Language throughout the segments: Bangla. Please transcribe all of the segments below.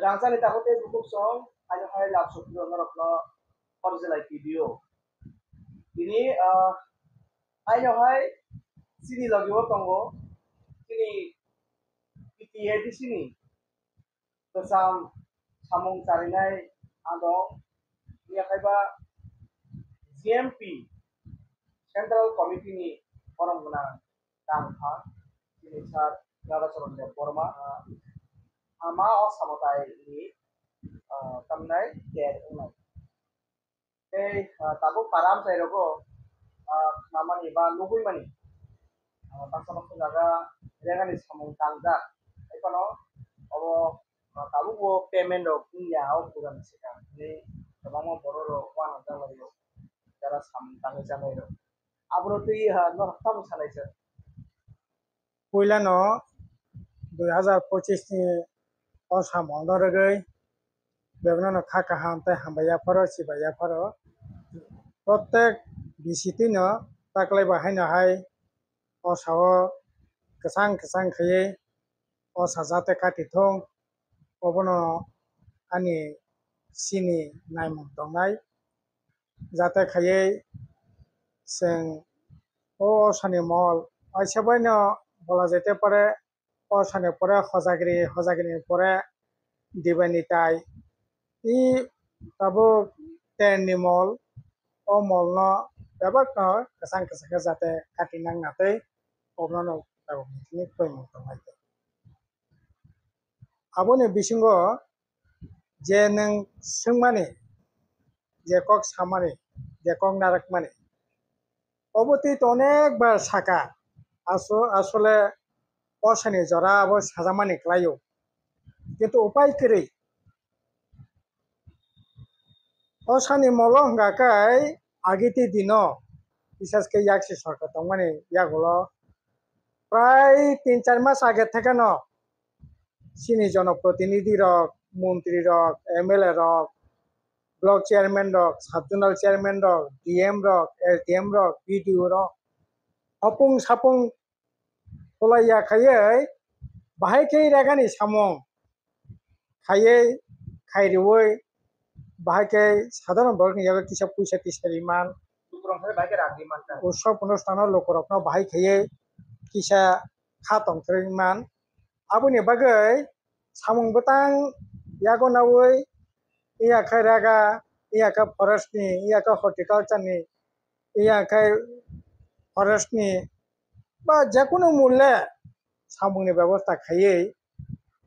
Rangsan ita hote bukuk song ayo hai lap sokro norokno original video. Ini ayo hai sini lagi wo tongo sini PTA di sini bersam samung carinai adong ini kaiba GMP Central Committee ni orang menang tangha ini sar Gada Soronja Borma ama o samotai ini tamnai care unai tabuk param sai rogo namani ba lugui mani bangsa bangsa jaga regani samung tangja ekono obo tabuk wo payment rok punya o bukan sika ni tabamo boro ro wan jang layo jara samung tangi jangai ro abro tui no tamu sanaisa Puilano 2025 ni osam ondorogoi begono khaka hamte hambaya pharo sibaya pharo প্রত্যেক bisitino taklai bahaino hai osao kesang kesang kheye osa jate katithong obono ani sini naimung tongnai jate khaye seng o osani mol aisabaino bola jete pare osani pore hojagri pore dibani tai i tabo tenni mol o molno bebakno kesang kesang jate katinang natei obnono tabo ni koimung tongnai aboni bisingo je neng sengmani je kok samani je kok narakmani oboti to অনেক বার সাকা আসলে অসানি জরা abo সাজামানি klayo কিন্তু উপায় করি অসানি মলো হঙ্গাকাই আগেতি দিন বিশেষ করে ইয়াকসি সরকার তংমানি ইয়াগুলো প্রায় 3-4 মাস আগে থেকে ন সিনি জনপ্রতিনিধি রক মন্ত্রী রক এমএলএ রক ব্লক চেয়ারম্যান রক সাবজোনাল চেয়ারম্যান রক ডিএম রক এসডিএম রক বিডিও রক অপুং সাপুং তোলাইয়া খাইয়ে বাহাই খেয়ে রেগানি সামং খাইয়ে খাইরিওই বাহাইকে সাধারণ বর্গ ইয়াবে কিসা পয়সা তিসারি মান উৎসব অনুষ্ঠানের লোকরকনো বাহাই খেয়ে কিসা খাতং থরি মান আবুনি বাগৈ সামং বতাং ইয়াগো নাওই ইয়াখাই রাগা ইয়াকা ফরেস্টনি ইয়াকা হর্টিকালচারনি ইয়াখাই ফরেস্টনি বা যে কোনো মূল্যে সামুংনি ব্যবস্থা খাইয়ে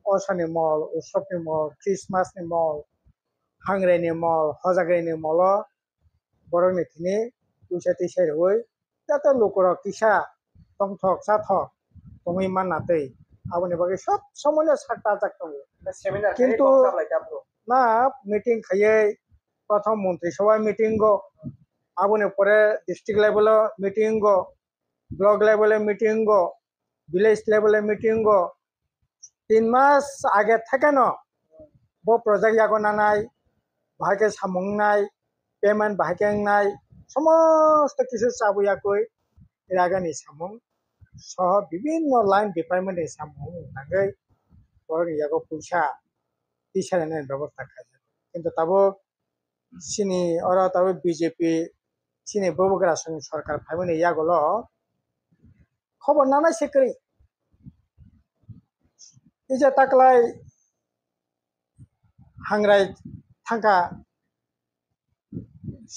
অসানি মল উৎসবনি মল খ্রিস্টমাসনি মল হাংরাইনি মল হজাগ্রাইনি মল বরংনি থিনি পয়সা তিসাই রই যাতে লোকরা কিসা তংথক সাথক তুমি মান নাতেই আবনি বাকি সব সময় সাতটা জাগতাম কিন্তু না মিটিং খাইয়ে প্রথম মন্ত্রিসভায় মিটিং গো আবনি পরে ডিস্ট্রিক্ট লেভেলে মিটিং গো ব্লক লেভেলে মিটিং গো ভিলেজ লেভেলে মিটিং গো 3 মাস আগে থেকে ন বো প্রজেক্ট ইয়াগো নানাই বাহাকে সামুং নাই পেমেন্ট বাহাকে নাই সমস্ত কিছু চাবুয়াকই রাগানি সামুং সহ বিভিন্ন লাইন ডিপার্টমেন্টের সামুং নাগৈ বড় ইয়াগো পয়সা তিসারানের ব্যবস্থা খাইছে কিন্তু তাবো সিনি ওরা তাবো বিজেপি সিনি ববগ্রা সরকার ফাইমনি ইয়াগুলো খবর নানাই সেকরি এই যে তাকলাই হাংরাই থাঙ্কা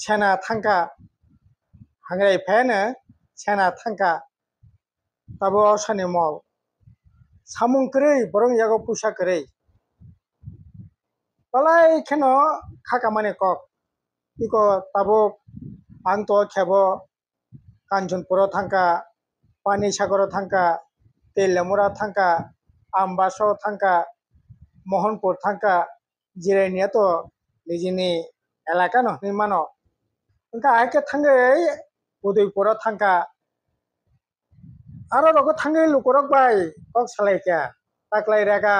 সেনা থাঙ্কা হাংরাই ফেনে সেনা থাঙ্কা তাবো অসানি মল সামুং করি বরং ইয়াগো পয়সা করি পালাই কেন খাকা মানে কক ইকো তাবো আংতো খেব কাঞ্চনপুর থাঙ্কা পানি সাগর থাঙ্কা তেলেমুরা থাঙ্কা আমবাস থাঙ্কা মোহনপুর থাঙ্কা জিরাইনিয়া তো নিজেনি এলাকা নির্মাণ ఇంకా আইকে থাঙ্গৈ উদয়পুর থাঙ্কা আরো রকম থাঙ্গৈ লুকরক বাই কক সালাইকা তাকলাই রেগা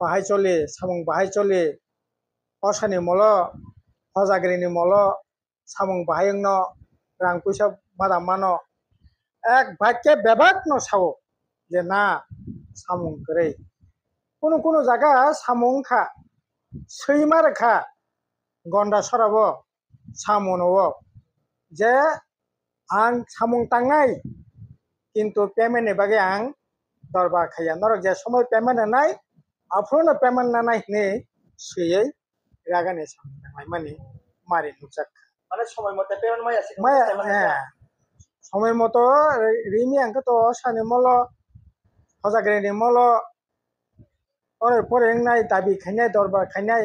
বাহাই চলে সামং বাহাই চলে অসানি মল হজাগ্রিনি মল সামং বাহাই রাং পয়সা মাদা মানো এক বাক্যে বেবাক ন সাও যে না সামং করে কোনো জায়গা সামং খা सैमा रेखा गन्दा सराबो सामन'ओ जे आं सामं तांनाय किन्तु पेमेन्टनि बागै आं दरबार खाया नरक जे समय पेमेन्ट होनाय आफ्रोनो पेमेन्ट नानाय ने सुयै रागानि सामं तांनाय माने मारै नुजाक মানে সময় মতো পেমেন্ট মাই আছে माया পেমেন্ট समय मतो रिमी आंखो सानि मल हजाग्रेनि मल ओरै फोरोंनाय दाबि खायनाय दरबार खायनाय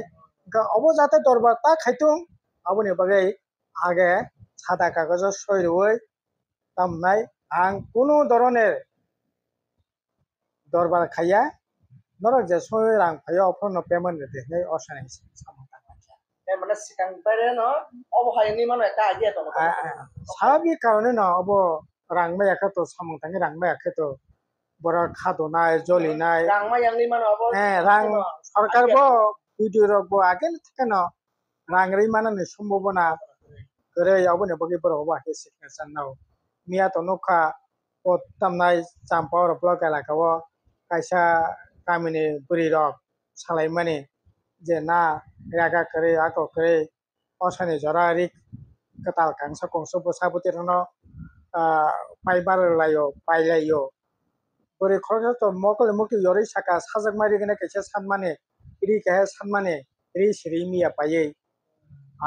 अबो जाते दरबार ता खायtung aboni bagai age সাদা কাগজে সই রই তামনাই आं কোনো ধরনের দরবার খাইয়া নরক যে সই রাং ফাইয়া অফরনো পেমেন্ট দেখাই অসানাই সামন মানে সিকাং বাইরে ন অবহায়নি মানে একটা আইডিয়া তো স্বাভাবিক কারণে না অব রাং মায়াকে তো সামন তাঙ্গে রাং মায়াকে তো বড় খাদনায় জ্বলিনায় রাং মায়াংনি মানে অব রাং সরকার বো ভিডিও রকবো আগে থেকে না রাং রে মানে সম্ভাবনা করে aboni bagi boro ba ke signature naw miya to nokha o tamnai champawar blog elakao kaisa kamini buri rok salaimani je na raga kare ako kare osani jora rik katal kangsa kongso bosabuti no paibar layo pailayo buri khorja to mokol muki yori saka sajak mari gene kaisa sanmane ri kahe sanmane ri siri miya paye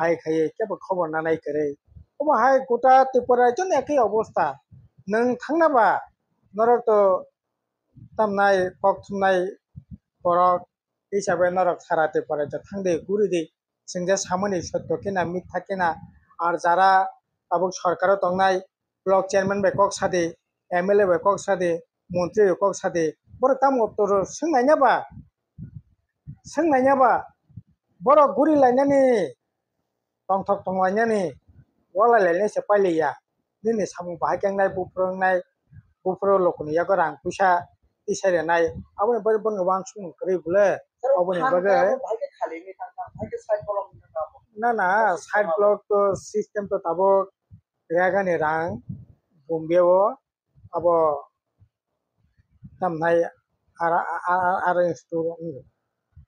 I খাইয়ে কেবো খবর নানাই করে অব হাই গোটা ত্রিপুরা জন একই অবস্থা নং থাংনাবা নরক তো তামনাই কক থুমনাই বরক হিসাবে নরক সারা ত্রিপুরা যে থাংদে গুরিদি जोंजे सामोनि सत्य केना मिथ्या केना আর যারা আবক সরকারও তংনাই ব্লক চেয়ারম্যান বেকক সাদে এমএলএ বেকক সাদে মন্ত্রী বেকক সাদে বড় তাম উত্তর सोंनायनाबा বড় গুরি লাইনানি tongthok tonglainani walailai se pailiya nini samung bahai kengnai bufro lokoni yago rang puisa isare nai aboni bari boni wang sung kri bule aboni bagai ভাইকে খালি নি থাকা ভাইকে side block na side block to system to tabo ragani rang bombeo abo tamnai ara store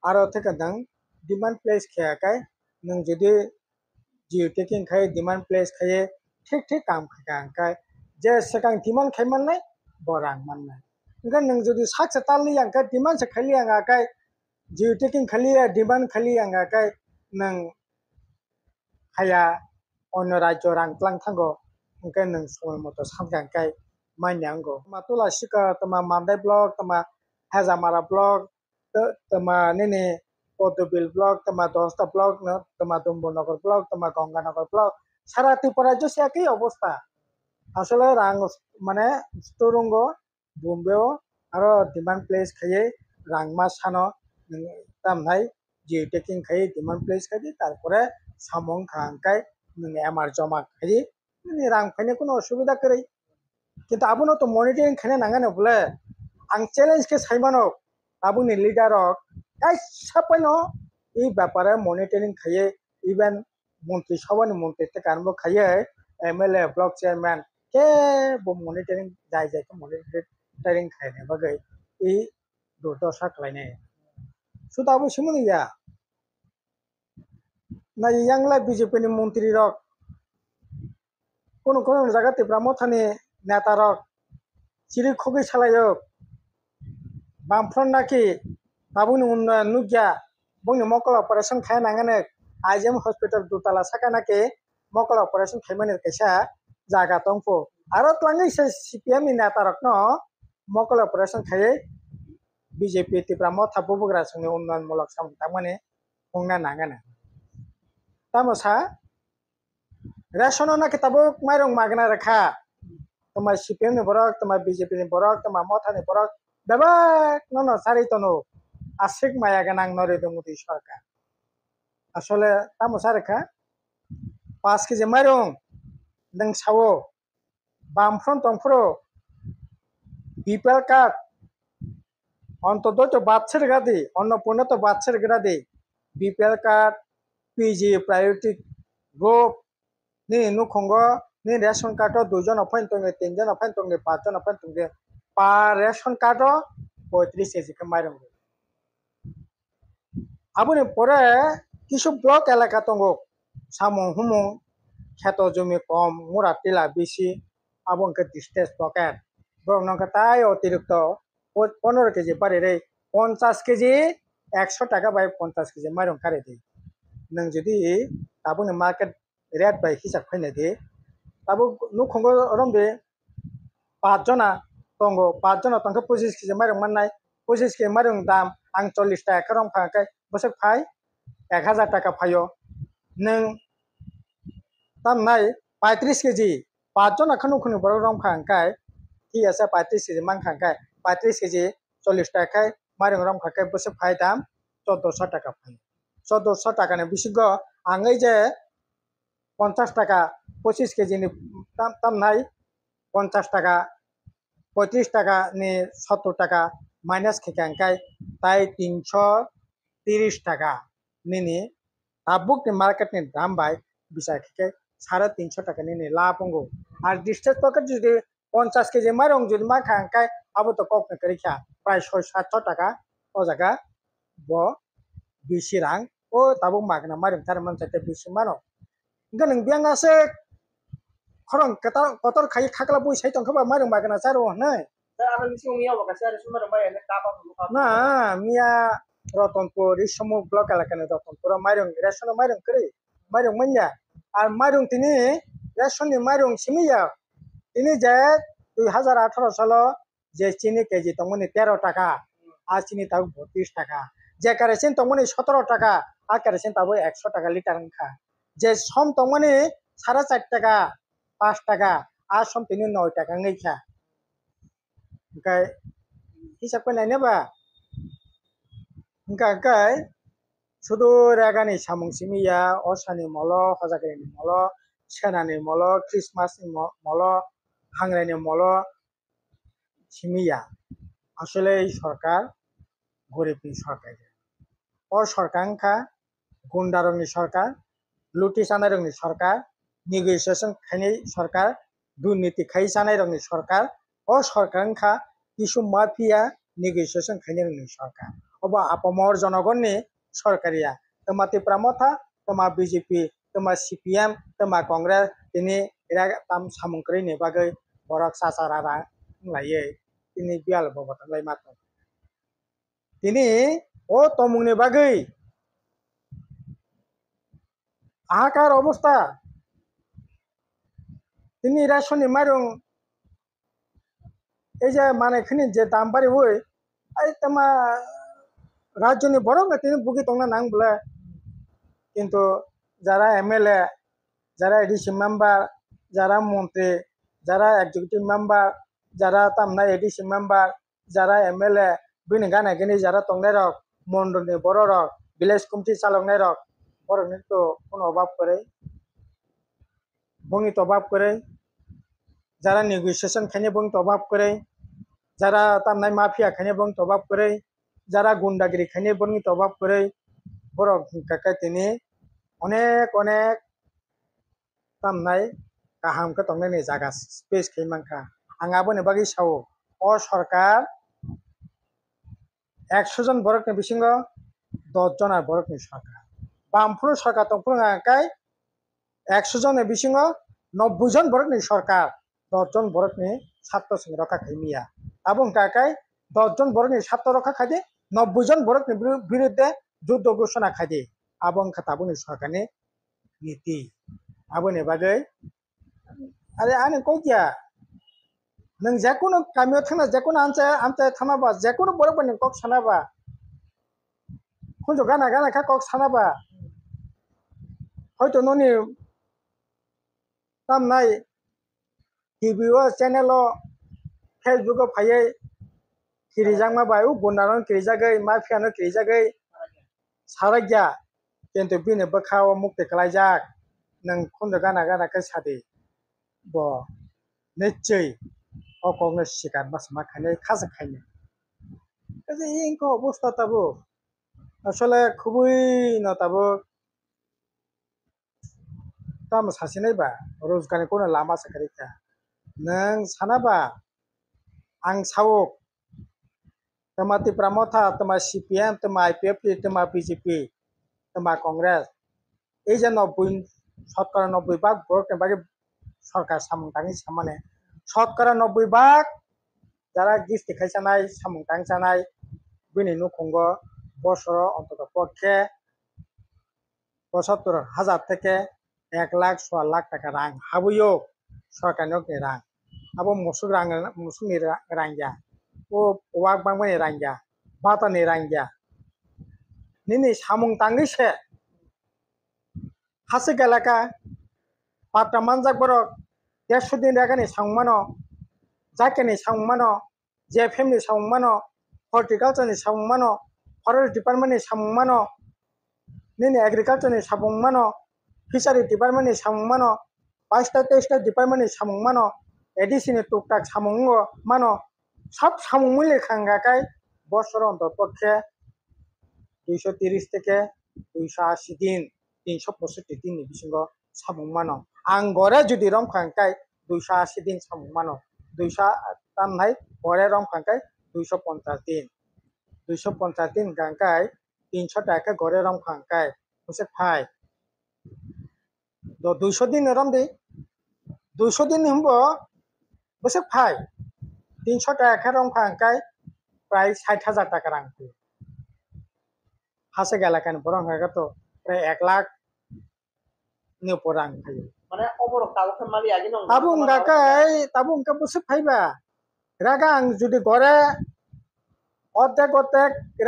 aro theka dang demand place khaya kai nung jodi जिउ टेकिं खाय डिमांड प्लेस खाय ठीक ठीक काम खाय जे सेकां डिमांड खाय माननाय बरां माननाय ओंखाय नों जुदि साकसे तालनि आंखाय डिमांड से खालि आं आखाय जिउ टेकिं खालि डिमांड खालि आं आखाय नों खाया अन्य राज्य रां क्लां थांगो ओंखाय नों समय मतो सानगांखाय मान्यांगो मातुला सिका तमा मान्दाय ब्लक तमा हेजामारा ब्लक तमा नेने পদ্মবিল ব্লক তোমার 10টা ব্লক তোমার ডম্বনগর ব্লক তোমার গঙ্গানগর ব্লক সারা ত্রিপুরা জুড়ে একই অবস্থা আসলে রাং মানে স্টোরঙ্গ বোম্বেও আরো ডিমান্ড প্লেস খাইয়ে রাংমা সানো তামনাই জিও টেকিং খাইয়ে ডিমান্ড প্লেস খাইয়ে তারপরে সামং খাঙ্কাই এমআর জমা খাইয়ে রাং ফাইনে কোনো অসুবিধা করে কিন্তু আবুনো তো মনিটরিং খাইনে নাঙানো বলে আং চ্যালেঞ্জকে সাইমানো আবুনি লিডারক সাপাইনো এই ব্যাপারে মনিটরিং খাইয়ে ইভেন মন্ত্রী সভানি মন্ত্রী থেকে আরম্ভ খাইয়ে এমএলএ ব্লক চেয়ারম্যান কে মনিটরিং যাই যাই মনিটরিং খাইনে বাগै এই দুর্দশা খাইনে শুধু আবু সিমুনিয়া না ইয়াংলা বিজেপি ni মন্ত্রী রক কোন জায়গা ত্রিপুরা মথানি নেতা রক চিরি খগি সালায়ক বামফ্রন নাকি Babuni nugya bungni mokol operation khai nangane IGM hospital dutala sakana ke mokol operation khaimani kaisa jaga tongpo aro tlangi se CPM ni neta rokno mokol operation khai BJP tipra motha bubugra sungni unnan mulak samtangmani hongna nangane tamosa rasono na kitabuk mairong magna rakha toma CPM ni borok toma BJP ni borok toma motha ni borok babak nono sari tono Ashiq মায়া গানাং নরেন্দ্র মোদী সরকার আসলে তামসা রেখা 5 কেজি মাইরং নং সাwo বামফ্রন টংফ্রো বিপিএল কার্ড অন্তত তো বাচ্চার গাদি অন্নপূর্ণা তো বাচ্চার গাদি BPL card PG priority group নি নুখঙ্গ নি রেশন কার্ড 2 জন অফাইন তঙ্গে 3 জন অফাইন তঙ্গে 5 জন অফাইন তঙ্গে পা রেশন কার্ড 35 কেজি কে মাইরং aboni pore kisu blok elaka tongo samung humung kheto jumi kom mura tila bisi abon ke distance pocket borok nongka tai অতিরিক্ত 15 কেজি বাড়ি রে 50 কেজি 100 টাকা বাই 50 কেজি মাইরং কারে দি নং যদি তাবুনি মার্কেট রেট বাই হিসাব ফাইনে দি তাবু নুখঙ্গো রমদে 5 জনা tongo 5 jona tongka 25 KG মাইরং মাননাই 25 KG মাইরং দাম আং 40 টাকা খরম ফাঁকাই বসে ফাই 1000 টাকা ফাইও নং তামনাই 35 কেজি 5 জনা খানু খানু বড় রং ফাঁকাই ঠিক আছে 35 কেজি মান খাঁকাই 35 কেজি 40 টাকায় মাইরং রং খাঁকাই বসে ফাই দাম 1400 টাকা ফাই 1400 টাকানে বিশুদ্ধ আঙै যে 50 টাকা 25 কেজিনি দাম নাই 50 টাকা 35 টাকা ni 70 টাকা মাইনাস খেকাঙ্কাই তাই 330 টাকা নিনি তাবুক ni মার্কেট ni দাম বাই bisa খেকে 350 টাকা নিনি লাভঙ্গো আর ডিস্টেন্স পকেট যদি 50 কেজি মাইরং যদি মা খাঙ্কাই আবো তো কক করিখা প্রায় 600-700 টাকা ও জায়গা ব বেশি রাং ও তাবুক মাগনা মাইরং তার মান চাইতে বেশি মানো গনং বিয়াঙ্গাসে খরং কতর খাই খাকলা বই সাই তংখবা মাইরং মাগনা চারো নাই Ano mismo miyaw kasi ano sumara ba yan tapang lupa. না মিয়া রতনপুর এই সময় ব্লক এলাকানে রতনপুর মাইরং রেশন মাইরং করে মাইরং মাইয়া আর মাইরং তিনি রেশননি মাইরং সিমিয়া তিনি যে 2018 সাল যে চিনি কেজি তমনি 13 টাকা আর চিনি তাও 32 টাকা যে কারেছেন তমনি 17 টাকা আর কারেছেন তাও 100 টাকা লিটার খা যে সম তমনি 4.5 টাকা 5 টাকা আর সম তিনি 9 টাকা ngaikhা Cái hisap ko na niya ba? Kay sudo ragani samung simiya osani molo hojagani molo senani molo Christmas ni molo hangrani molo simiya আসলে এই সরকার গরিবনি সরকার ও সরকার খা গুন্ডা রংনি সরকার লুটি চানাই রংনি সরকার নেগোসিয়েশন খাইনি সরকার দুর্নীতি খাই চানাই রংনি সরকার ও সরকার খা কিছু মাফিয়া নেগোসিয়েশন খাইনি রংনি সরকার অবা আপামর জনগণনি সরকারিয়া তোমা তিপ্রামথা তোমা বিজেপি তোমা সিপিএম তোমা কংগ্রেস তিনি এরা তাম সামুংকরিনি বাগৈ বরক সাসারারা লাইয়ে তিনি বিয়াল ববতালাই মাত তিনি ও তমুংনি বাগৈ হাহাকার অবস্থা তিনি রেশননি মাইরং এই যে মানে এখানে যে দাম বাড়ি হই এই তোমা রাজ্যনি বড় তিনি বুকি তংনা নাং বলে কিন্তু যারা এমএলএ যারা এডিসি মেম্বার যারা মন্ত্রী যারা এক্সিকিউটিভ মেম্বার যারা তামনা এডিসি মেম্বার যারা এমএলএ বিনি গানা গিনি যারা তংনাই রক মন্ডলনি বড় রক ভিলেজ কমিটি চালকনাই রক বড়নি তো কোনো অভাব করে বঙ্গি তো অভাব করে যারা নেগোসিয়েশন খাইনি বঙ্গি তো অভাব করে যারা তামনাই মাফিয়া খাইনি বঙ্গি তো অভাব করে যারা গুন্ডাগিরি খাইনি বঙ্গি তো অভাব করে বড় কাকা তিনি অনেক অনেক তামনাই কাহামকে তংনাই জায়গা স্পেস খাইমানখা আঙাবো নে বাগি সাও ও সরকার 100 জন বরকনি বিসিঙ্গ 10 জন আর বরকনি সরকার বামফুর সরকার তংফুর আকাই 100 জনের বিসিঙ্গ 90 জন বরকনি সরকার 10 জন বরকনি ছাত্র সঙ্গে রক্ষা খাইমিয়া এবং কাকাই 10 জন বরকনি ছাত্র রক্ষা খাইদে 90 জন বরকনি বিরুদ্ধে যুদ্ধ ঘোষণা খাইদে এবং খাতাবুনি সরকারনি নীতি আবনে বাগৈ আরে আনে কইয়া नों जेकुनु गामियाव थांना जेकुनु आमचे थानाबा जेकुनु बरकबा नों कक सानाबा खुंजो गाना खा कक सानाबा হয়তো ননি তামনাই টিভিও চ্যানেলও ফেসবুকও ফাইয়ে কিরিজাং মাবাই উ গুন্ডানো কিরিজাগৈ মাফিয়াनो কিরিজাগৈ সারাगिया কিন্তু বিনে বখাও মুক্তি खालायजाक नों खुंजो गाना खा सादि ब নিশ্চয়ই অকংগ্রেস শিকার বাসমা খাইলে খাজা খাইলে কাজে ইনকো অবস্থা তাবো আসলে খুবই না তাবো তাম সাসিনাইবা রোজগারनि কোনো লাमा সাকারিকা নং সানাবা আं সাवक tema tipra motha tema CPM tema IPFP tema BJP tema Congress এই যে 90% ভোট এবারে সরকার সামংতাংনি সামনে 90% যারা গিস্তি খাইসানায় সামংতাং জানায় বিনি নুখঙ্গ বছর অন্তত পক্ষে ৭৫,০০০ থেকে ১,০০,০০০ টাকা রাং হাবুyo সরকারनि রাং abo musukni rangya o wak bangmani rangya batani rangya nini samung tangi se hasi galaka patra manjak borok ১৫০ দিন রাগানি সাংমানো জাকেনি সাংমানো জেএফএমনি সাংমানো হর্টিকালচারনি সাংমানো ফরেস্ট ডিপার্টমেন্টনি সাংমানো nini agriculture samungmano fishery department ni samungmano ২২টা ২৩টা ডিপার্টমেন্ট ni samungmano এডিসিনে টুকটাক সামঙ্গ মানো সব সামুমূল্যে খাঙ্গাকায় বছর অন্তর পক্ষে ২৩০ থেকে ২৮০ দিন ৩৬৫ দিন বিসঙ্গ সামুং মানো আং গড়ে যদি রম খাঙ্কায় ২৮০ দিন সামুং মানো ২০০ গড়ে রম খাঙ্কায় ২৫০ দিন ২৫০ দিন গাঙ্কায় ৩০০ টাকা গড়ে রম খাঙ্কায় বসে ফাই ২০০ দিন রম দি ২০০ দিন হব বসে ফাই ৩০০ টাকা রং খাঙ্কায় প্রায় ৬০,০০০ টাকা রাং হাসে গেলাকান বরং হয়ে তো প্রায় ১,০০,০০০ ni উপর রাং খাই মানে অবরক তাবুকে মালি আগে নং তাবুং কা বসে ফাইবা রাগা আং যদি গড়ে অর্ধেক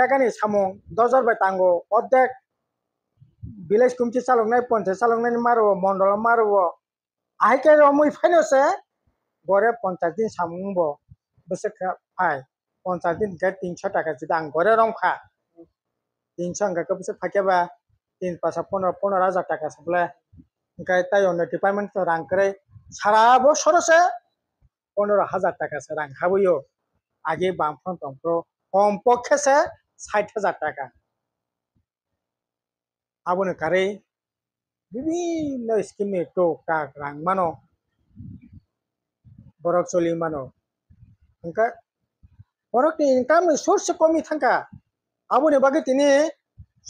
রাগানি সামুং ১০,০০০ বাই তাঙ্গো অর্ধেক ভিলেজ কমিটি চালকনায় পঞ্চায়েত চালকনায় মারব মন্ডল মারব আইকে রমই ফাইনছে গড়ে ৫০ দিন সামুংব বসে ফাই ৫০ দিন কে ৩০০ টাকা যদি আং গড়ে রংখা ৩০০ আঙ্গাকে বসে ফাঁকেবা ৩ ৫ ১৫,০০০ টাকা সাপ্লাই ওখানে তাই অন্য ডিপার্টমেন্ট রাং করে সারা বছরছে ১৫,০০০ টাকা সে রাং হাবুyo আগে বামফ্রন্ট টংপ্র কম পক্ষেছে ৬০,০০০ টাকা আবনে কারে বিভিন্ন স্কিমে টুকটাক রাং মানো borok choli mano hingka borok ni income source komi thangka aboni bagi tini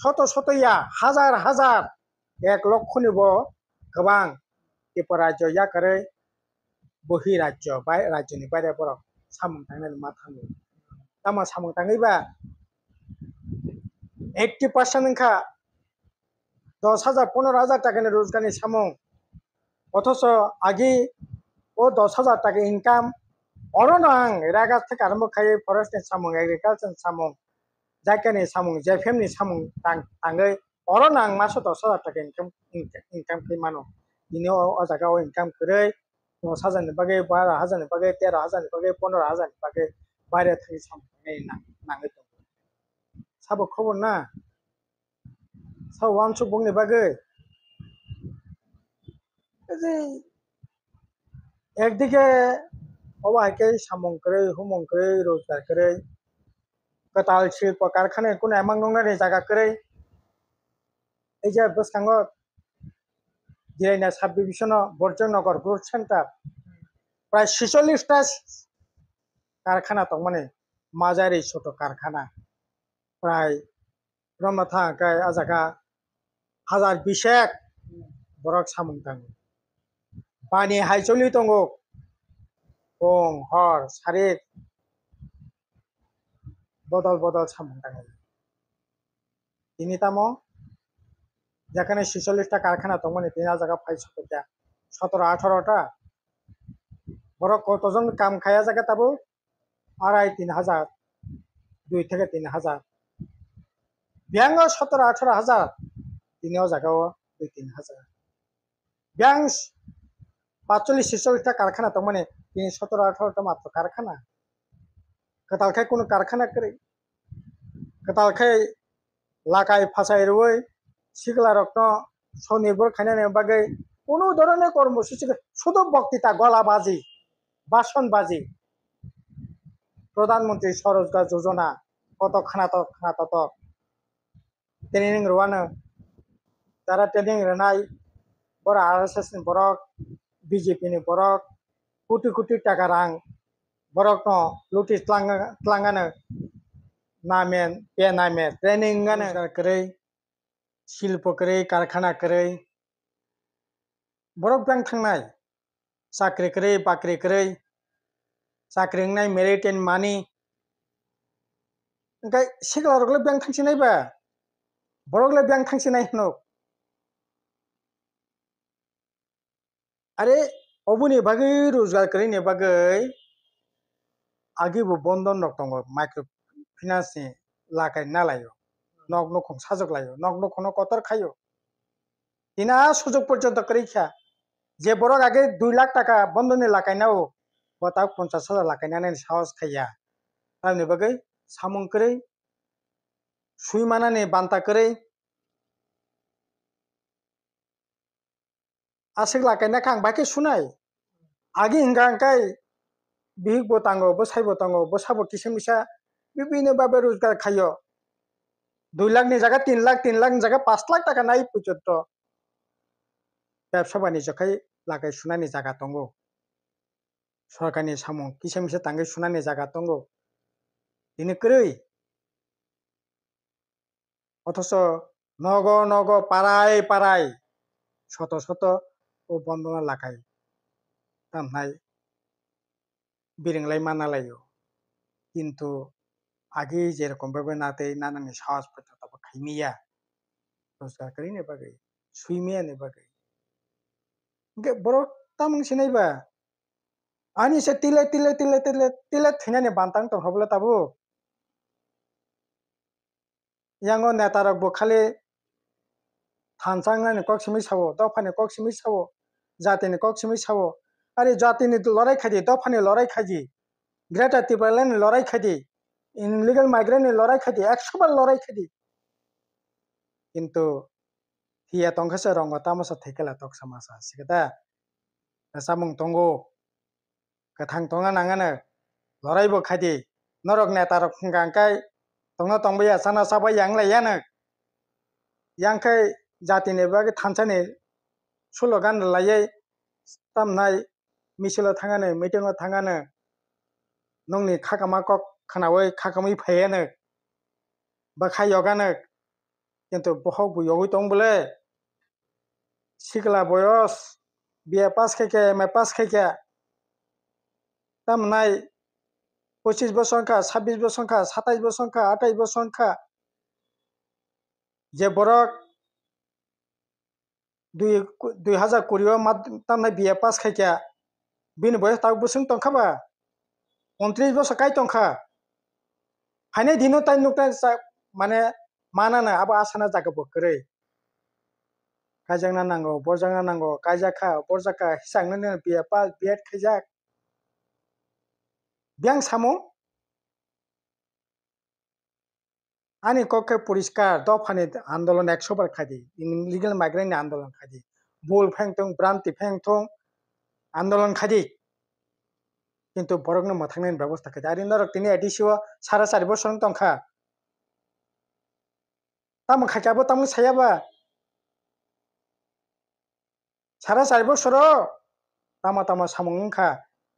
শত ya হাজার ১ লক্ষ ni bo gobang ত্রিপুরা রাজ্য ya kare বহি রাজ্য বাই রাজ্যনি বাইরে borok samung tangnai ma thango tama samung tangai ba 80% hingka ১০,০০০ ১৫,০০০ টাকা ni রোজগার ni samung অথচ আগে ও ১০,০০০ টাকা ইনকাম অরনাং রাগাছ থেকে আরম্ভ খাই ফরেস্ট সামুং এগ্রিকালচার সামুং জায়গানি সামুং জেফএমনি সামুং তাঙ্গৈ অরনাং মাসে ১০,০০০ টাকা ইনকাম খাই মানো ইনি ও জায়গাও ইনকাম করে ১০,০০০ ni বাগে ১২,০০০ ni বাগে ১৩,০০০ ni বাগে ১৫,০০০ ni বাগে বাইরে থাকি সামুং নাঙै দं সাবো খবর না সাও ওয়ানসু বংনি বাগে একদিকে অবাইকে সামং করে হুমং করে রোজগার করে কতাল শিল্প কারখানায় কোনো এমন নংনারি জায়গা করে এই যে বসকাঙ্গ জিরাইনা সাব ডিভিশন বর্জনগর গ্রোথ সেন্টার প্রায় ৪৬টা কারখানা তো মানে মাঝারি ছোট কারখানা প্রায় রমাথা গায় আজাগা ১,০২০ বরক সামং তাঙ্গো পানি হাইচলি দङ फुं हर सारिक বদল সামুং তাঙ্গো তিনি তামো যেখানে ৪৬টা কারখানা তো মানে ৩ জায়গা পাইছো তা ১৭-১৮টা বড় কতজন কাম খায়া জায়গা তাবো ২,৫০০-৩,০০০ ২ থেকে ৩,০০০ ব্যাঙ্গ ১৭-১৮,০০০ তিনিও জায়গাও ২-৩,০০০ ব্যাঙ্গ ৪৫-৪৬টা কারখানা তো মানে ১৭-১৮টা মাত্র কারখানা কতালখাই কোনো কারখানা করে কতালখাই লাকাই ফাঁসাই রুই শিগলা রত্ন স্বনির্ভর খাইনানি বাগে কোনো ধরনের কর্মসূচি শুধু বক্তৃতা গলাবাজি ভাষণবাজি প্রধানমন্ত্রী স্বরোজগার যোজনা কত খানা তত ট্রেনিং রোয়ানো তারা ট্রেনিং রেনাই বড় RSS ni borok BJP ni borok কোটি টাকা রাং borok no lutis tlangano namen pe namen training ngane kerei শিল্প kerei karkhana kerei borok bang thangnai sakri kerei bakri kerei sakri ngnai merit and money engkai sigalorokle bang thangsinai ba borokle bang thangsinai hinok are oboni bagai rozgar kerei ni bagai agi bo bondon rok tongo microfinance ni lakai nalayo nok nokong sajoklayo nok nokong kotor khayo ina sujog porjonto kerei kha যে বড় আগে 2 লাখ টাকা বন্ধনে লাগাইনাও বতা 50,000 লাগাইনানে সাহস খাইয়া তামনি বাগै সামং করে সুইমানানে বান্তা করে আসিক লাগাইনা খাং বাকি শুনাই আগে হিংगा अंकाय बिहिक बोतांगो बसाइ बोतांगो बसाबो किसमिसा बिबिनो बाबे रोजगार खायो 2 लाख नि জায়গা 3 लाख 3 लाख नि জায়গা 5 लाख টাকা নাই পর্যন্ত ব্যবসা বাণিজ্য খাই লাগাই শুনানি জায়গা দঙ্গো সরকারনি সামং কিসমিসা তাঙ্গै শুনানি জায়গা দঙ্গো ini kerei অথচ নগ নগ পাড়ায় পাড়ায় শত শত ও বন্দনা লাগাই তামনাই বিরেংলাই মানালাयो কিন্তু আগে যেরকম ভাবে নাতে নানানি সাহস পর্যন্ত খাইমিয়া রোজগার করিনি বাগै সুইমিয়ানি বাগै বড় Tamang সিনাইবা ani se tile tile tile tile tile thinani bantang to hobla tabu yango netarok bo khali thansangnani kok simi sawo dofani kok simi sawo jatini kok simi sawo ari jatini lorai khadi dofani lorai khadi greater Tipraland লড়াই খাদি ইনলিগাল মাইগ্রেন্ট লড়াই খাদি 100 বার লড়াই খাদি কিন্তু হিয়া তংখাসে রঙ্গ তামসা থেকেলা তক সামাসা সিগতা সামং তঙ্গো কাথাং তঙ্গা নাঙানো লড়াইবো খাদি নরক নেতারক গাंकाय तंगना तंबया साना साबा यांगलायानो यांखै जातिनि बागै थानसानि स्लोगान लायै तामनाय मिसिलो थाङानो मिटिङाव थाङानो नंनि खाकामा कक खानावै खाकामै फायानो बा खायगानो কিন্তু বহক বুয়গৈ তংবলে सिगला बयस बिए पास खाइके एमए पास खाइके तामनाय 25 বছর का 26 বছর का 27 বছর का 28 বছর का যে বরক 2020 तामनाय बिए पास खाइके बिन बयस ताक बसुं तंखाबा 29 বছর কাই তংখা हाने दिनो ताइ नुकता माने मानाना आबा आसाना जागबो करे काजंना नांगौ बरजांना नांगौ काजाखा बरजाका हिसांनो बिए पास बिएड खाइजाक बियां सामो आनी कके परिष्कार दफानि आंदोलन 100 বার खादी इनलिगल माइग्रेंट आंदोलन खादी बोल फेंगथों ब्रांति फेंगथों आंदोलन खादी किंतु बरगनो मथांनायनि व्यवस्था खादी आरि नरक तिनि एडिसिव 4.5 বছর तंखा ताम खाइकाबो ताम सायाबा 4.5 বছর तामा तामा सामंखा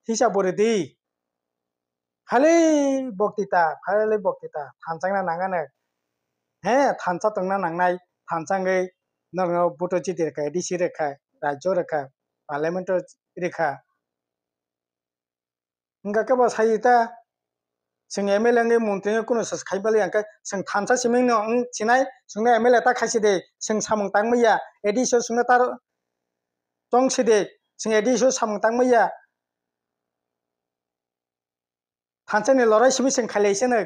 हिसाब बरेदि खाली बक्तिता थानसांना नांगानो हे थानसा तंना नांनाय थानसांगै नरनो बुतो चिति रेखा एडिसि रेखा राज्य रेखा पार्लियामेंट रेखा इंगा कबा साइता जों एमएलए ngै मन्त्रि कुनो सस खाइबाले अंका जों थानसा सिमिं नो चिनाय जोंना एमएलए ता खाइसिदे जों सामं तांमैया एडिसि जोंना तार तंसिदे जों एडिसि सामं तांमैया थानसानि लराय सिमि जों खाइलायसनो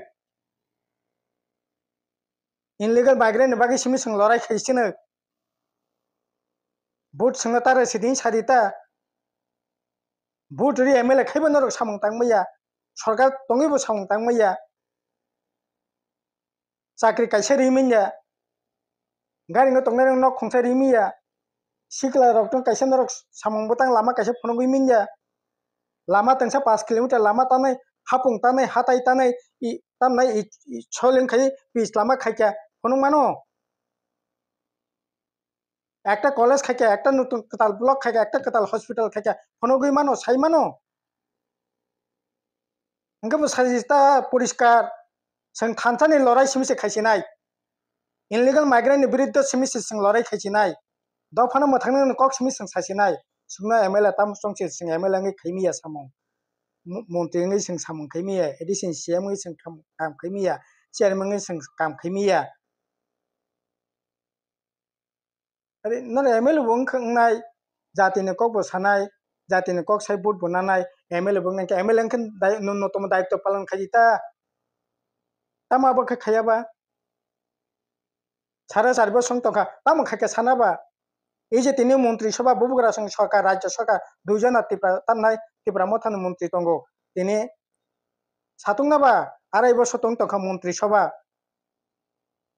इनलिगल माइग्रेंट बागै सिमि जों लराय खाइसनो बुट जोंना तार सिदिं सारिता बुट रि एमएलए खाइबो नरक सामं तांमैया सरकार तंगैबो सामं तांमैया चाकरि काइसे रिमिया गारिनो तंनाय न खंसा रिमिया सिगला रक्तन काइसे नरक सामं बतां लामा काइसे फनगैमिया लामा तंसा 5 किलोमीटर लामा तानै हापुं तानै हाताय तानै तामनाय छलें खाइ पिस लामा खाइका फनं मानो একটা কলেজ খাইকে একটা নতুন কতাল ব্লক খাইকে একটা কতাল হসপিটাল খাইকে ফনগৈ মানো সাই মানো ইনকাম সাজিতা পরিষ্কার जों थानसानि लड़ाई सिमिसे खायसिनाय इनलिगेल माइग्रेंट नि बिरुद्ध सिमिसे जों लड़ाई खायसिनाय दफानो मोथांनो कक सिमिसे जों सायसिनाय सुंना एमएलए ताम संसे जों एमएलए नि खैमिया सामं मंत्री नि जों सामं खैमिया एडिशन सीएम नि जों काम खैमिया चेयरमैन नि जों काम खैमिया अरे न एमएलए बुं खंनाय जातिनि कक बसानाय जातिनि कक साइ बुट बनानाय एमएलए बुं नके एमएलए खन न्यूनतम दायित्व पालन खायिता तामाबो खायाबा सारा सारबो संतका ताम खाके सानाबा এই যে তিনি মন্ত্রিসভা ববুগরা সং সরকার রাজ্য সরকার দুইজন ত্রিপুরা তান্নাই ত্রিপুরা মথান মন্ত্রী দঙ্গ তিনি সাতুংনাবা আড়াই বছর তং তখা মন্ত্রিসভা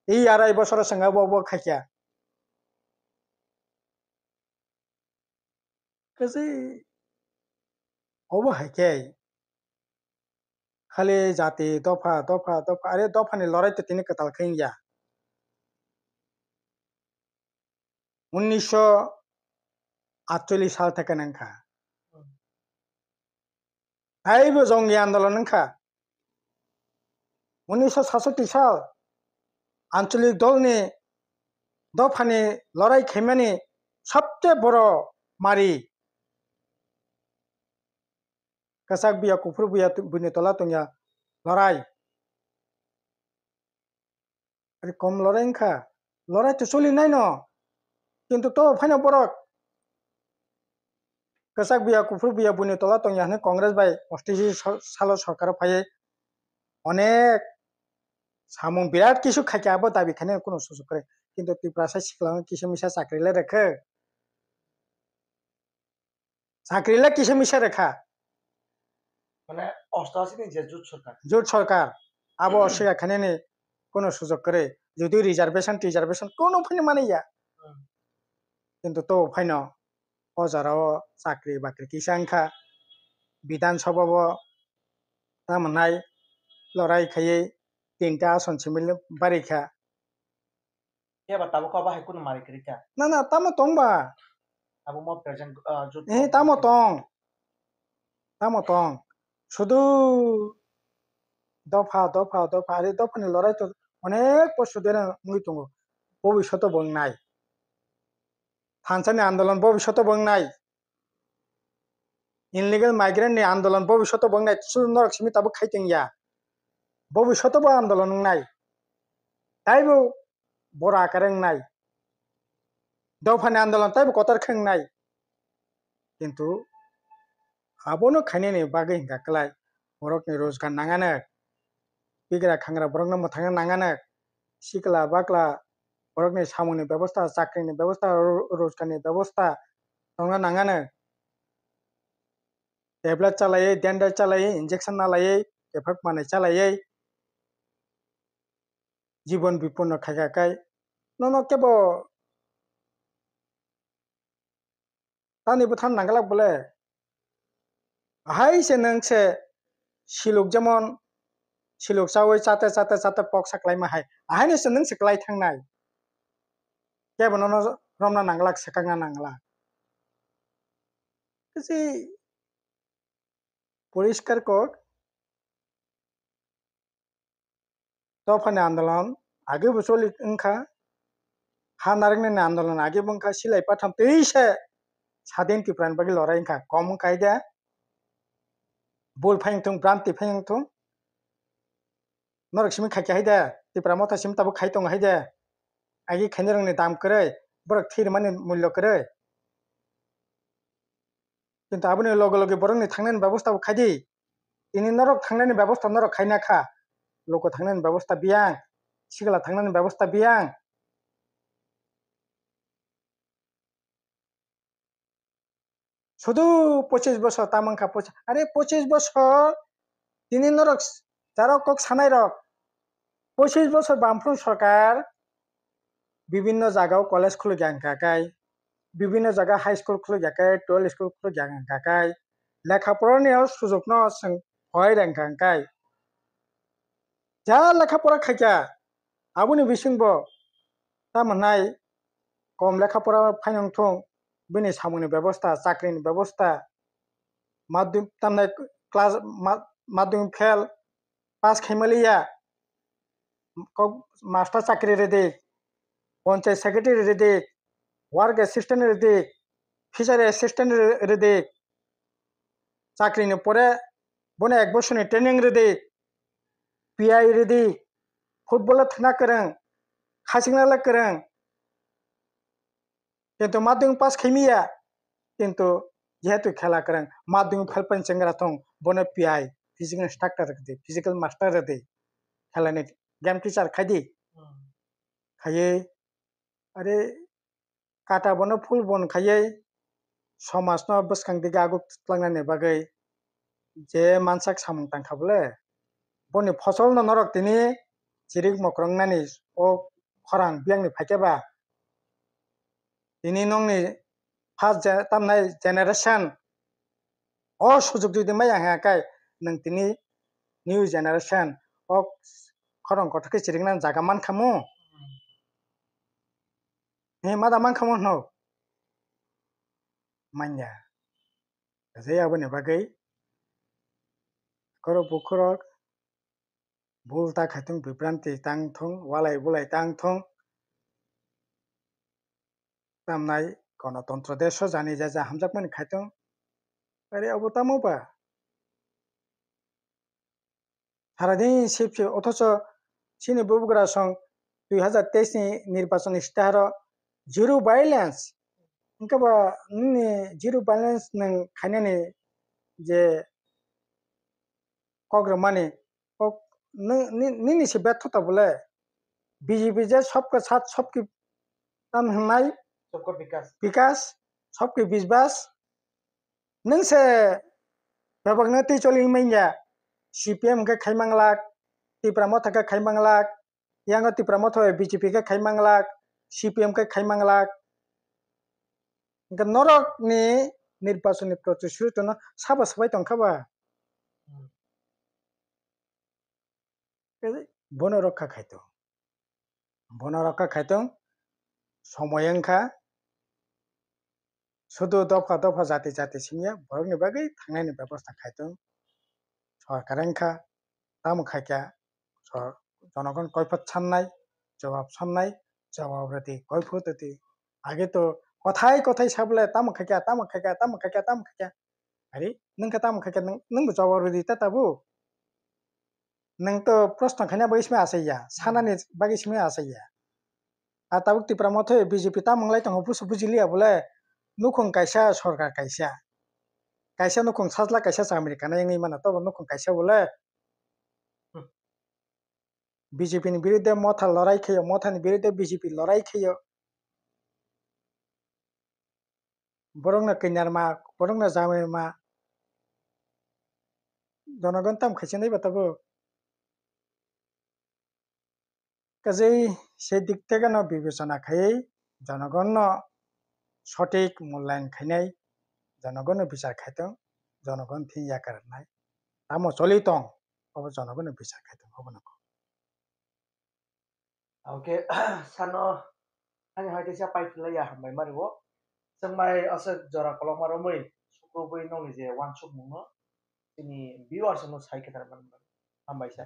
এই আড়াই বছরের সঙ্গে বব খাইয়া কাজে অব হাইকে খালি জাতি দফা দফা দফা আরে দফানি লড়াই তো তিনি কতাল খাইয়া 1948 সাল থেকে নাঙ্কা আইবো জঙ্গি আন্দোলন নাঙ্কা 1967 সাল আঞ্চলিক দলনি দফানি লড়াই খেমানি সবচেয়ে বড় মারি কাসাক বিয়া কুফুর বিয়া বুনি তলা তুনিয়া লড়াই আরে কম লড়াই নাঙ্কা লড়াই তো চলি নাই ন কিন্তু তো ফাইনা বড় কাসাক বিয়া কুফুর বিয়া বুনি তলা তুনিয়া কংগ্রেস বাই 88 সাল সরকার ফাইয়ে অনেক সামং বিরাট কিছু খাইকে আবো দাবি খানে কোনো সুযোগ করে কিন্তু ত্রিপুরা সাই সিকলা কিছু মিশা চাকরিলে রেখে চাকরিলে কিছু মিশা রেখা মানে 88 নি যে জোট সরকার আবো অসিয়া খানে নে কোনো সুযোগ করে যদি রিজার্ভেশন কোনো ফাইনে মানিয়া কিন্তু তো ফাইন অজারাও চাকরি বাকরি কিসাংখা বিধানসভা তামনাই লড়াই খাইয়ে 3টা আসন সিমিল বারিখা কেবা তাবো কবা হাই কোনো মারি করিকা না তামো তংবা তাবো মো প্রেজেন্ট জোট তামো তং শুধু দফা আরে দফানি লড়াই তো অনেক বছর ধরে মুই দङ ভবিষ্যৎ বংনাই থানসানি আন্দোলন ভবিষ্যৎ বংনাই ইনলিগেল মাইগ্রেন্ট नि আন্দোলন ভবিষ্যৎ বংনাই সুন্দর সিমি তাবো খাইতেং ইয়া ভবিষ্যৎ আন্দোলন নাই তাইবো বড় আকারেং নাই দফানি আন্দোলন তাইবো কতার খেং নাই কিন্তু আবনো খাইনে নি বাগে হিंगाकलाय बरकनि रोजगार नाङानो बिग्रा खांग्रा बरकनो मोथांनो नाङानो सिकला बाकला बरकनि सामुनि व्यवस्था चाकरिनि व्यवस्था रोजगारनि व्यवस्था दंना नाङानो टेब्लेट चालायै डेन्डार चालायै इंजेक्शन नालायै एफाक माने चालायै जीवन विपन्न खायखाय न केबो तानिबो थान नांगलाक बोले हाय से नंसे सिलुक जेमन सिलुक चावै चाते पक साख्लाय माहाय आहायनो से नंसे क्लाय थांनाय केबो न रमना नांगलाक सेकांना नांगला जे পরিষ্কার কক দফানি আন্দোলন আগে বসলি ওংখা হা নারেংনি আন্দোলন আগে বংখা সিলাই পাঠাম তেইশে স্বাধীন ত্রিপুরান বাকি লড়াই ওংখা কম কায়দা बुल फाइंथुं ब्रांति फाइंथुं नरक सिमी खाइके हाइदे त्रिपुरा मथा सिम ताबो खाइतों हाइदे आगे खाइनो रोंनि दाम करे बरक थीर माने मूल्य करे কিন্তু আবনি লগে লগে বরংনি থাংনানি ব্যবস্থা খাইদি ইনি নরক থাংনানি ব্যবস্থা নরক খাইনা খা লোক থাংনানি ব্যবস্থা বিয়াং সিগলা থাংনানি ব্যবস্থা বিয়াং শুধু 25 বছর তামাংখা আরে 25 বছর তিনি নরক যারা কক সানাই রক 25 বছর বামফ্রন্ট সরকার বিভিন্ন জায়গায় কলেজ খুলে গাঙ্গাকায় বিভিন্ন জায়গায় হাই স্কুল খুলে গাকায় 12 স্কুল খুলে গাঙ্গাকায় লেখাপড়ার সুযোগ ন হয় রাঙ্গাকায় যা লেখাপড়া খাইকা আবুনি বিসিংব তামানাই কম লেখাপড়া ফাইনংথং बिनि सामुनि व्यवस्था चाकरिनि व्यवस्था माध्यमिक तामनाय क्लास माध्यमिक फेल पास खाइमालिया মাস্টার চাকরি ready panchayat secretary ready work assistant ready fishery assistant ready চাকরিनि পরে বনে 1 বছরनि training ready PI ready football थना गोरों खासिंगनाला गोरों किन्तु माध्यमिक पास खैमिया किन्तु जेहेतु खेला गोरों माध्यमिक फेल पाइन सेंग्रा थं बने PI physical instructor ready physical master ready खेलानि गेम टीचर खायदि खायै आरो काटा बनो फुल बन खायै समाजनो बसखांदि गागुक लांनानै बागै जे मानसाक सामं तांखाबले बनि फसल न नरक तिनि चिरिक मक्रंनानि ओ खरां बियांनि फाइकेबा तिनि नंनि फार्स्ट तामनाय जेनारेशन ओ सुजुग जुदि माया हायाखाय नों तिनि निउ जेनारेशन ओ खरं कथके चिरिकना जागा मान खामु हे मादा मान खामु no manya जे आबोनि बागै करो बुखरक बुलता खायथुं बिब्रांति तांथुं वालाय बुलाय तांथुं तामनाय गणतंत्र देश जानि जा हामजाकमोन खायथुं अरे अबतामोबा सारादिन सिपसे अथच सिनि बुबुग्रा सं 2023 नि निर्वाचन इस्ताहार जिरो वायलेंस इनकाबा नि जिरो वायलेंस नों खायनानि जे कग्रमानि निनि से व्यर्थता बोले बीजेपी जे सबके साथ सबके तन हमाय सबका विकास सबके विश्वास नों से बेबगना ती चली मैया सीपीएम के खाइमांगलाक तिप्रामथ के खाइमांगलाक यांग तिप्रामथ बीजेपी के खाइमांगलाक सीपीएम के खाइमांगलाक नरक नि निर्वाचन प्रतिश्रुति तो साबा सबाय तंखाबा बन रक्षा खायतो समयंखा शुद्ध दफा दफा जाति जाति सिमिया बरनि बागै थांनायनि व्यवस्था खायतो सरकारेंखा ताम खायका जनगण कैफत साननाय जवाब रति कैफत रति आगे तो कथाय साबले ताम खायका अरे नंका ताम खायका नंग जवाब रति ताबु नंग तो प्रश्न खाना बागै आसैया सानानि बागै आसैया आताबुक तिप्रामथ बीजेपी तामंगलाय तंग पुसु बुजिलिया बोले नुखं कायसा सरकार कायसा नुखं साजला कायसा अमेरिका नायंगै माना तो नुखं कायसा बोले बीजेपी नि विरुद्ध मथा लड़ाई खेयो मथानि विरुद्ध बीजेपी लड़ाई खेयो बरंना कन्यारमा बरंना जामेमा जनगण ताम खायसे नै बताबो কাজেই সেই দিক থেকে বিবেচনা খাই জনগণ সঠিক মূল্যায়ন খাইনাই জনগণ বিচার খাইতো জনগণ থিয়া কারনাই তামো চলিতং अब জনগণ বিচার খাইতো হবো না ओके सानो आंनि हायते सा पाइफिनलाया हामबाय मारिबो जों माय असो जरा कलम मारो मै सुप्रबै नंनि जे वान सुक मुङो जोंनि भिउआर्स नो साइकेटार हामबाय सा